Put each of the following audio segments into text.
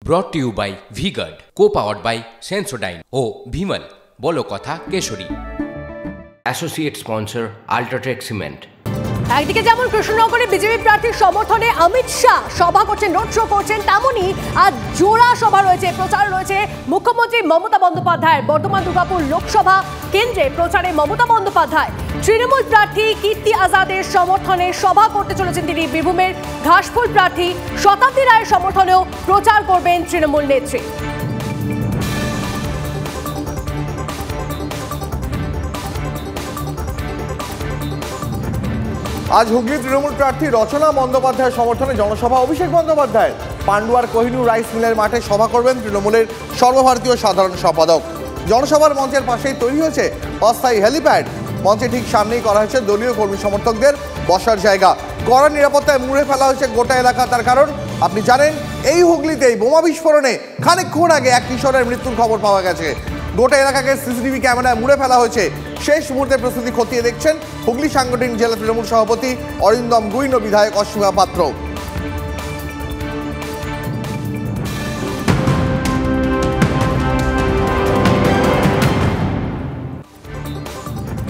Brought to you by V-Guard, co-powered by Sensodyne O Vimal বলো কথা কেশরী। Associate sponsor UltraTech cement. একদিকে যেমন কৃষ্ণনগরে বিজেপি প্রার্থীর সমর্থনে অমিত শাহ সভা করছেন, রোড শো করছেন, তেমনই আজ জোড়া সভা রয়েছে, প্রচার রয়েছে মুখ্যমন্ত্রী মমতা বন্দ্যোপাধ্যায়ের। বর্ধমান দুর্গাপুর লোকসভা কেন্দ্রে প্রচারে মমতা বন্দ্যোপাধ্যায়। তৃণমূল প্রার্থী কীর্তি আজাদের সমর্থনে সভা করতে চলেছেন তিনি। বীরভূমের ঘাসফুল প্রার্থী শতাব্দী রায়ের সমর্থনেও প্রচার করবেন তৃণমূল নেত্রী। আজ হুগলি তৃণমূল প্রার্থী রচনা বন্দ্যোপাধ্যায়ের সমর্থনে জনসভা। অভিষেক বন্দ্যোপাধ্যায় পান্ডুয়ার কোহিনুর রাইস মিলের মাঠে সভা করবেন তৃণমূলের সর্বভারতীয় সাধারণ সম্পাদক। জনসভার মঞ্চের পাশেই তৈরি হয়েছে অস্থায়ী হেলিপ্যাড। মঞ্চে ঠিক সামনেই করা হয়েছে দলীয় কর্মী সমর্থকদের বসার জায়গা। কড়া নিরাপত্তায় মুড়ে ফেলা হয়েছে গোটা এলাকা। তার কারণ আপনি জানেন, এই হুগলিতেই বোমা বিস্ফোরণে খানিকক্ষণ আগে এক কিশোরের মৃত্যুর খবর পাওয়া গেছে। গোটা এলাকাকে সিসিটিভি ক্যামেরায় মুড়ে ফেলা হয়েছে। শেষ মুহূর্তে প্রস্তুতি খতিয়ে দেখছেন হুগলি সাংগঠনিক জেলা তৃণমূল সভাপতি অরিন্দম গুইন ও বিধায়ক অসীমা পাত্র।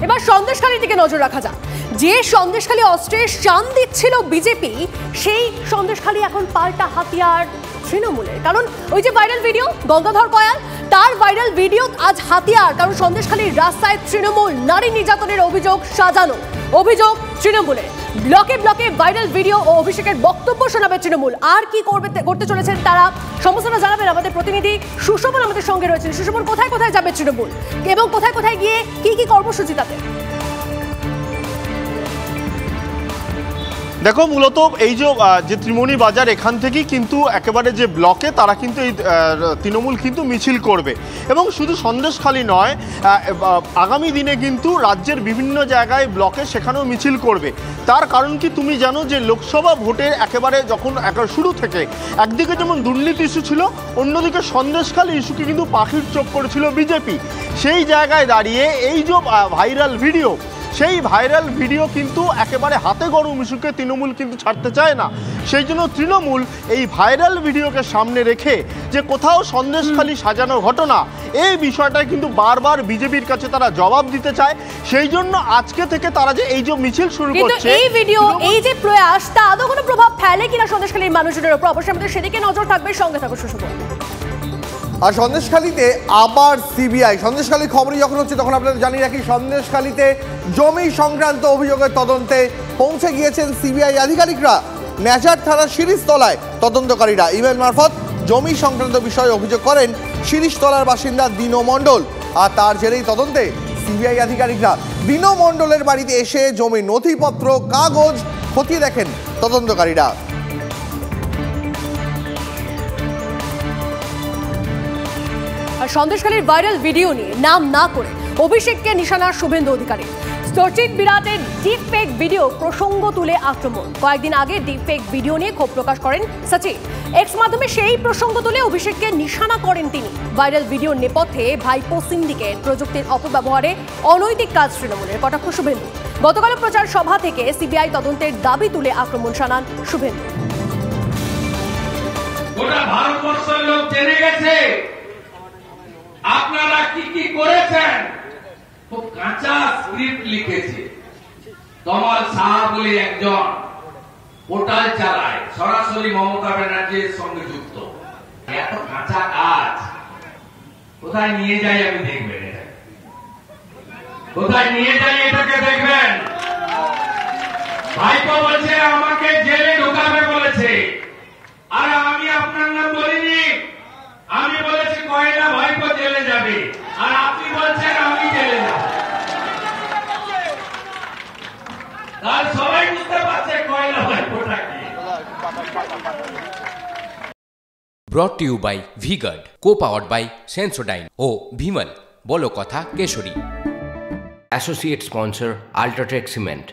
এবার সন্দেশখালীর দিকে নজর রাখা যাক। যে সন্দেশখালী অস্ত্রের শান দিচ্ছিল বিজেপি, সেই সন্দেশখালী এখন পাল্টা হাতিয়ার তৃণমূলের। কারণ ওই যে ভাইরাল ভিডিও গঙ্গাধর কয়াল, তার ভাইরাল ভিডিও আজ হাতিয়ার। কারণ সন্দেশখালীর রাস্তায় তৃণমূল নারী নির্যাতনের অভিযোগ সাজানো, অভিযোগ তৃণমূলের। ব্লকে ব্লকে ভাইরাল ভিডিও ও অভিষেকের বক্তব্য শোনাবে তৃণমূল। আর কি করতে চলেছেন তারা, সমস্যাটা জানাবেন আমাদের প্রতিনিধি সুশোভন আমাদের সঙ্গে রয়েছেন। সুশোভন, কোথায় কোথায় যাবে তৃণমূল এবং কোথায় কোথায় গিয়ে কি কর্মসূচি তাতে? দেখো, মূলত এই যে ত্রিমণি বাজার, এখান থেকেই কিন্তু একেবারে যে ব্লকে তারা কিন্তু এই তৃণমূল কিন্তু মিছিল করবে। এবং শুধু সন্দেশখালী নয়, আগামী দিনে কিন্তু রাজ্যের বিভিন্ন জায়গায় ব্লকে সেখানেও মিছিল করবে। তার কারণ কি তুমি জানো যে লোকসভা ভোটের একেবারে যখন শুরু থেকে একদিকে যেমন দুর্নীতি ইস্যু ছিল, অন্যদিকে সন্দেশখালী ইস্যুকে কিন্তু পাখির চোখ করেছিল বিজেপি। সেই জায়গায় দাঁড়িয়ে এই যে ভাইরাল ভিডিও, সেই ভাইরাল ভিডিও কিন্তু একেবারে হাতে গরম ইস্যুকে তৃণমূল কিন্তু ছাড়তে চায় না। সেই জন্য তৃণমূল এই ভাইরাল ভিডিওকে সামনে রেখে যে কোথাও সন্দেশখালী সাজানো ঘটনা, এই বিষয়টাই কিন্তু বারবার বিজেপির কাছে তারা জবাব দিতে চায়। সেই জন্য আজকে থেকে তারা যে এই যে মিছিল শুরু করছে, এই ভিডিও, এই যে প্রয়াস, তা আদৌ কোনো প্রভাব ফেলে কিনা সন্দেশখালীর মানুষের উপর, অবশ্যই আমাদের সেদিকে নজর থাকবে। সঙ্গে থাকো সুশোভন। আর সন্দেশখালীতে আবার সিবিআই। সন্দেশখালী খবরই যখন হচ্ছে তখন আপনাদের জানিয়ে রাখি, সন্দেশখালীতে জমি সংক্রান্ত অভিযোগের তদন্তে পৌঁছে গিয়েছেন সিবিআই আধিকারিকরা। নেজার থানা শিরিষতলায় তদন্তকারীরা ইমেল মারফত জমি সংক্রান্ত বিষয়ে অভিযোগ করেন শিরিষতলার বাসিন্দা দিনো মণ্ডল। আর তার জেরেই তদন্তে সিবিআই আধিকারিকরা দিনো মণ্ডলের বাড়িতে এসে জমির নথিপত্র, কাগজ খতিয়ে দেখেন তদন্তকারীরা। আর সন্দেশখালীর ভাইরাল ভিডিও নিয়ে নাম না করে অভিষেককে নিশানা শুভেন্দু অধিকারী। সচিন বিরাটের ডিপ ফেক ভিডিও প্রসঙ্গ তুলে আক্রমণ। কয়েকদিন আগে ডিপ ফেক ভিডিও নিয়ে ক্ষোভ প্রকাশ করেন সচিন। এক্স মাধ্যমে সেই প্রসঙ্গ তুলে অভিষেককে নিশানা করেন তিনি। ভাইরাল ভিডিওর নেপথ্যে ভাইপো সিন্ডিকেট প্রযুক্তির অপব্যবহারে অনৈতিক কাজ তৃণমূলের, কটাক্ষ শুভেন্দু। গতকাল প্রচার সভা থেকে সিবিআই তদন্তের দাবি তুলে আক্রমণ শানান শুভেন্দু। গোটা ভারতবর্ষের লোক জেনে গেছে আপনারা কি কি করেছেন। খুব কাঁচা স্ক্রিপ্ট লিখেছে। কমল শাহ বলে একজন পোর্টাল চালায়, সরাসরি মমতা ব্যানার্জির সঙ্গে যুক্ত। এত কাঁচা কাজ কোথায় নিয়ে যাই আমি দেখবেন, এটা কোথায় নিয়ে যাই এটাকে দেখবেন। ভাইপো বলছে আমাকে জেলে ঢোকাবে বলেছে, আর আমি আপনার নাম বলিনি, আমি বলেছি কয়লা ভাইপো জেলে যাবে, আর আপনি বলছেন আমি জেলে যাব। তার সবাই বুঝতে পারছে কয়লা ভাইপোটা কি। Brought to you by V-Guard, co-powered by Sensodyne O Vimal বলো কথা কেশরী। Associate sponsor UltraTech cement.